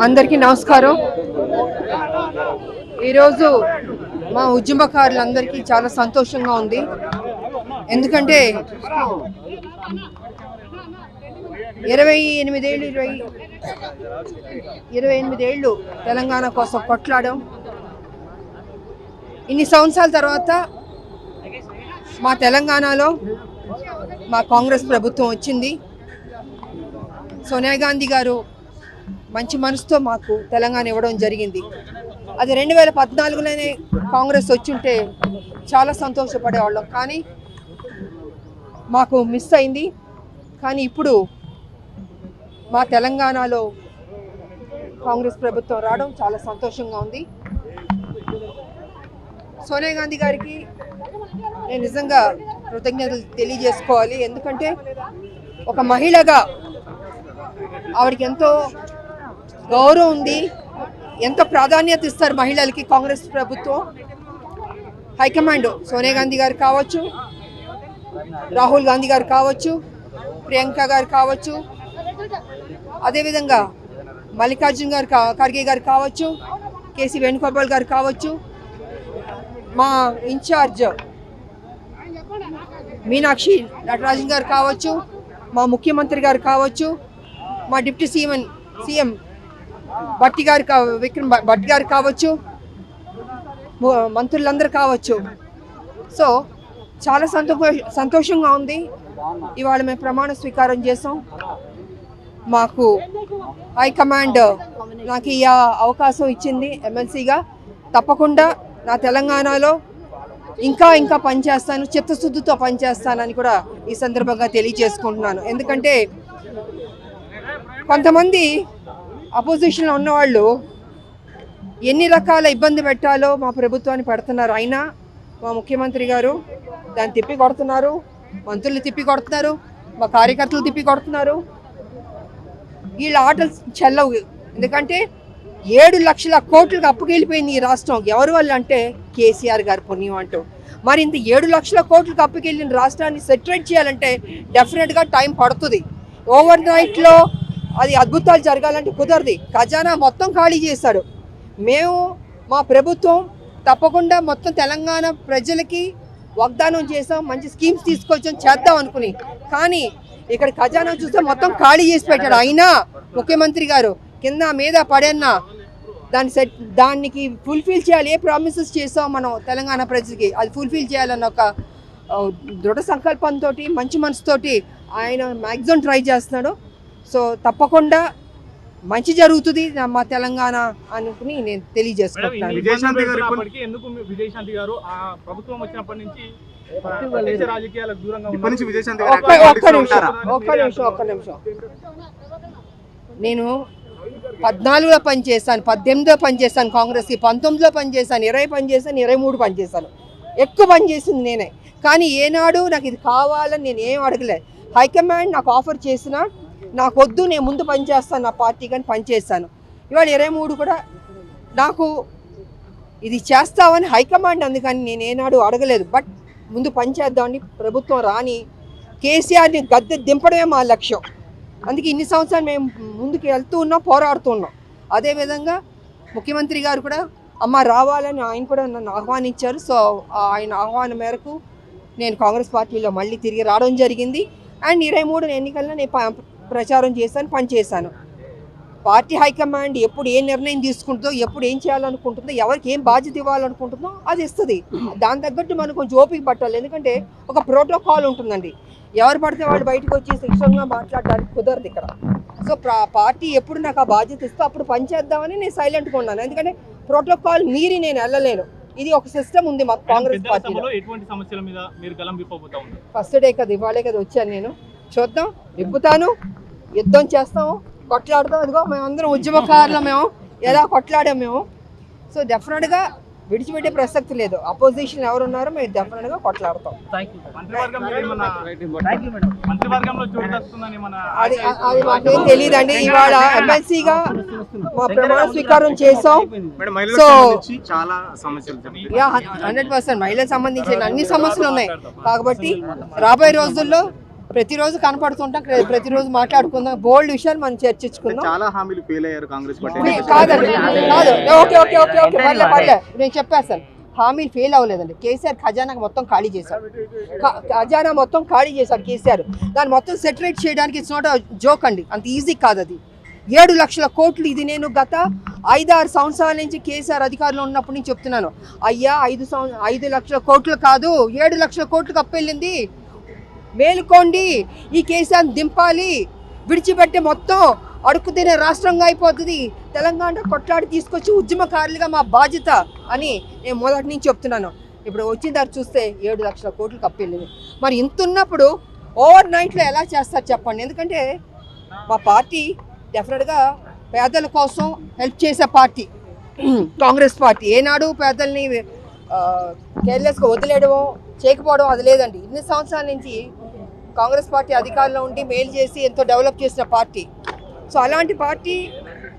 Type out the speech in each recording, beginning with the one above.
అందరికీ నమస్కారం. ఈరోజు మా ఉద్యమకారులందరికీ చాలా సంతోషంగా ఉంది. ఎందుకంటే 28 ఏళ్ళు తెలంగాణ కోసం కొట్లాడాం. ఇన్ని సంవత్సరాల తర్వాత మా తెలంగాణలో మా కాంగ్రెస్ ప్రభుత్వం వచ్చింది. సోనియా గాంధీ గారు మంచి మనసుతో మాకు తెలంగాణ ఇవ్వడం జరిగింది. అది 2014లోనే కాంగ్రెస్ వచ్చుంటే చాలా సంతోషపడేవాళ్ళం, కానీ మాకు మిస్ అయింది. కానీ ఇప్పుడు మా తెలంగాణలో కాంగ్రెస్ ప్రభుత్వం రావడం చాలా సంతోషంగా ఉంది. సోనియా గాంధీ గారికి నేను నిజంగా కృతజ్ఞతలు తెలియజేసుకోవాలి. ఎందుకంటే ఒక మహిళగా ఆవిడకి ఎంతో గౌరవం ఉంది, ఎంతో ప్రాధాన్యత ఇస్తారు మహిళలకి కాంగ్రెస్ ప్రభుత్వం. హైకమాండ్ సోనియా గాంధీ గారు కావచ్చు, రాహుల్ గాంధీ గారు కావచ్చు, ప్రియాంక గారు కావచ్చు, అదేవిధంగా మల్లికార్జున్ గారు ఖర్గే గారు కావచ్చు, కేసీ వేణుగోపాల్ గారు కావచ్చు, మా ఇన్ఛార్జ్ మీనాక్షి నటరాజన్ గారు కావచ్చు, మా ముఖ్యమంత్రి గారు కావచ్చు, మా డిప్యూటీ సీఎం విక్రమ్ భట్ గారు కావచ్చు, మంత్రులందరూ కావచ్చు. సో చాలా సంతోషంగా ఉంది. ఇవాళ మేము ప్రమాణ స్వీకారం చేసాం. మాకు హైకమాండ్ నాకు ఈ అవకాశం ఇచ్చింది ఎమ్మెల్సీగా. తప్పకుండా నా తెలంగాణలో ఇంకా పనిచేస్తాను, చిత్తశుద్ధితో పనిచేస్తానని కూడా ఈ సందర్భంగా తెలియజేసుకుంటున్నాను. ఎందుకంటే కొంతమంది అపోజిషన్లో ఉన్నవాళ్ళు ఎన్ని రకాల ఇబ్బంది పెట్టాలో మా ప్రభుత్వాన్ని పెడుతున్నారు. అయినా మా ముఖ్యమంత్రి గారు దాన్ని తిప్పి కొడుతున్నారు, మంత్రులు తిప్పి కొడుతున్నారు, మా కార్యకర్తలు తిప్పి కొడుతున్నారు. వీళ్ళ ఆటలు చెల్లవు. ఎందుకంటే 7 లక్షల కోట్లకు అప్పుకెళ్ళిపోయింది ఈ రాష్ట్రం. ఎవరి వల్ల అంటే కేసీఆర్ గారి పుణ్యం అంటూ. మరి ఇంత 7 లక్షల కోట్లకు అప్పుకెళ్ళిన రాష్ట్రాన్ని సెటరేట్ చేయాలంటే డెఫినెట్గా టైం పడుతుంది. ఓవర్ నైట్లో అది అద్భుతాలు జరగాలంటే కుదరదు. ఖజానా మొత్తం ఖాళీ చేశాడు. మేము మా ప్రభుత్వం తప్పకుండా మొత్తం తెలంగాణ ప్రజలకి వాగ్దానం చేసాం, మంచి స్కీమ్స్ తీసుకొచ్చాం, చేద్దాం అనుకుని. కానీ ఇక్కడ ఖజానా చూస్తే మొత్తం ఖాళీ చేసి పెట్టాడు. అయినా ముఖ్యమంత్రి గారు కింద మీద పడన్నా దానికి ఫుల్ఫిల్ చేయాలి. ఏ ప్రామిసెస్ చేసాం మనం తెలంగాణ ప్రజలకి అది ఫుల్ఫిల్ చేయాలన్న ఒక దృఢ సంకల్పంతో, మంచి మనసుతోటి ఆయన మ్యాక్సిమం ట్రై చేస్తున్నాడు. సో తప్పకుండా మంచి జరుగుతుంది మా తెలంగాణ అనుకుని నేను తెలియజేసుకుంటున్నాను. ఒక్క నిమిషం. నేను 14లో పనిచేశాను, 18లో పనిచేశాను, కాంగ్రెస్కి 19లో పనిచేశాను, 20 పనిచేశాను, 23 పనిచేశాను. ఎక్కువ పనిచేసింది నేనే. కానీ ఏనాడు నాకు ఇది కావాలని నేను ఏం అడగలేదు. హైకమాండ్ నాకు ఆఫర్ చేసినా నాకు వద్దు, నేను ముందు పనిచేస్తాను నా పార్టీ కానీ పనిచేస్తాను. ఇవాళ 23 కూడా నాకు ఇది చేస్తామని హైకమాండ్ అందుకని నేను ఏనాడు అడగలేదు. బట్ ముందు పనిచేద్దామని ప్రభుత్వం రాని కేసీఆర్ని గద్దె దింపడమే మా లక్ష్యం. అందుకే ఇన్ని సంవత్సరాలు మేము ముందుకు వెళ్తూ ఉన్నాం, పోరాడుతున్నాం. అదేవిధంగా ముఖ్యమంత్రి గారు కూడా అమ్మ రావాలని ఆయన కూడా నన్ను ఆహ్వానించారు. సో ఆయన ఆహ్వానం మేరకు నేను కాంగ్రెస్ పార్టీలో మళ్ళీ తిరిగి రావడం జరిగింది. అండ్ 23 ఎన్నికల్లో నేను ప్రచారం చేశాను, పనిచేశాను. పార్టీ హైకమాండ్ ఎప్పుడు ఏ నిర్ణయం తీసుకుంటుందో, ఎప్పుడు ఏం చేయాలనుకుంటుందో, ఎవరికి ఏం బాధ్యత ఇవ్వాలనుకుంటుందో అది ఇస్తుంది. దాని తగ్గట్టు మనం కొంచెం ఓపిక పట్టాలి. ఎందుకంటే ఒక ప్రోటోకాల్ ఉంటుందండి. ఎవరు పడితే వాళ్ళు బయటకు వచ్చి శిక్షణగా మాట్లాడడానికి కుదరదు ఇక్కడ. సో పార్టీ ఎప్పుడు నాకు ఆ బాధ్యత ఇస్తే అప్పుడు పనిచేద్దామని నేను సైలెంట్గా ఉన్నాను. ఎందుకంటే ప్రోటోకాల్ మీరి నేను వెళ్ళలేను. ఇది ఒక సిస్టమ్ ఉంది మాకు కాంగ్రెస్ పార్టీలో. ఫస్ట్ డే కదా, ఇవాళే కదా వచ్చాను నేను. చూద్దాం, విప్పుతాను, యుద్ధం చేస్తాము, కొట్లాడతాం. అదిగో మేమందరం ఉద్యమకారులు, మేము ఎలా కొట్లాడాం మేము. సో డెఫినెట్గా విడిచిపెట్టే ప్రసక్తి లేదు. అపోజిషన్ ఎవరున్నారో మేము డెఫినెట్గా కొట్లాడతాం. అది మాకేం తెలియదండి. ఇవాళ ఎమ్మెల్సీగా మా ప్రమాణ స్వీకారం చేసాం. సో 100% మహిళలకు సంబంధించిన అన్ని సమస్యలు ఉన్నాయి. కాబట్టి రాబోయే రోజుల్లో ప్రతిరోజు కనపడుతుంటాం, ప్రతిరోజు మాట్లాడుకుందాం, బోల్డ్ విషయాలు మనం చర్చించుకుందాం. చాలా హామీలు ఫెయిల్ అయ్యారు కాంగ్రెస్ పార్టీ. కాదండి, కాదు, ఓకే ఓకే ఓకే ఓకే పర్లే నేను చెప్పేస్తాను. హామీలు ఫెయిల్ అవ్వలేదండి. కేసీఆర్ ఖజానా మొత్తం ఖాళీ చేశాడు. ఖజానా మొత్తం ఖాళీ చేశాడు కేసీఆర్. దాన్ని మొత్తం సెటరేట్ చేయడానికి ఇట్స్ నాట్ జోక్ అండి, అంత ఈజీ కాదు అది. 7 లక్షల కోట్లు. ఇది నేను గత 5-6 సంవత్సరాల నుంచి కేసీఆర్ అధికారంలో ఉన్నప్పటి నుంచి చెప్తున్నాను. అయ్యా 5 లక్షల కోట్లు కాదు, 7 లక్షల కోట్లకు అప్పెళ్ళింది. మేలుకోండి, ఈ కేసీఆర్ దింపాలి, విడిచిపెట్టే మొత్తం అడుక్కు తినే రాష్ట్రంగా అయిపోతుంది. తెలంగాణ కొట్లాడి తీసుకొచ్చి ఉద్యమకారులుగా మా బాధ్యత అని నేను మొదటి నుంచి చెప్తున్నాను. ఇప్పుడు వచ్చిన దాన్ని చూస్తే 7 లక్షల కోట్లకు అప్పెళ్ళింది. మరి ఇంత ఉన్నప్పుడు ఓవర్ నైట్లో ఎలా చేస్తారు చెప్పండి? ఎందుకంటే మా పార్టీ డెఫినెట్గా పేదల కోసం హెల్ప్ చేసే పార్టీ కాంగ్రెస్ పార్టీ. ఏనాడు పేదల్ని కేర్లెస్గా వదిలేయడమో చేయకపోవడం అది లేదండి. ఇన్ని సంవత్సరాల నుంచి కాంగ్రెస్ పార్టీ అధికారంలో ఉండి మేలు చేసి ఎంతో డెవలప్ చేసిన పార్టీ. సో అలాంటి పార్టీ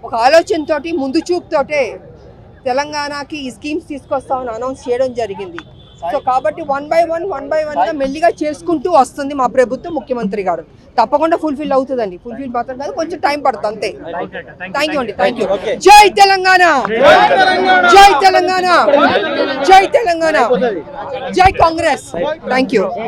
ఒక ఆలోచనతోటి, ముందు చూపుతోటే తెలంగాణకి ఈ స్కీమ్స్ తీసుకొస్తామని అనౌన్స్ చేయడం జరిగింది. సో కాబట్టి వన్ బై వన్గా మెల్లిగా చేసుకుంటూ వస్తుంది మా ప్రభుత్వం, ముఖ్యమంత్రి గారు. తప్పకుండా ఫుల్ఫిల్ అవుతుందండి. ఫుల్ఫిల్ మాత్రం కాదు, కొంచెం టైం పడుతుంది అంతే. థ్యాంక్ యూ అండి, థ్యాంక్ యూ. జై తెలంగాణ, జై తెలంగాణ, జై తెలంగాణ, జై కాంగ్రెస్. Thank you.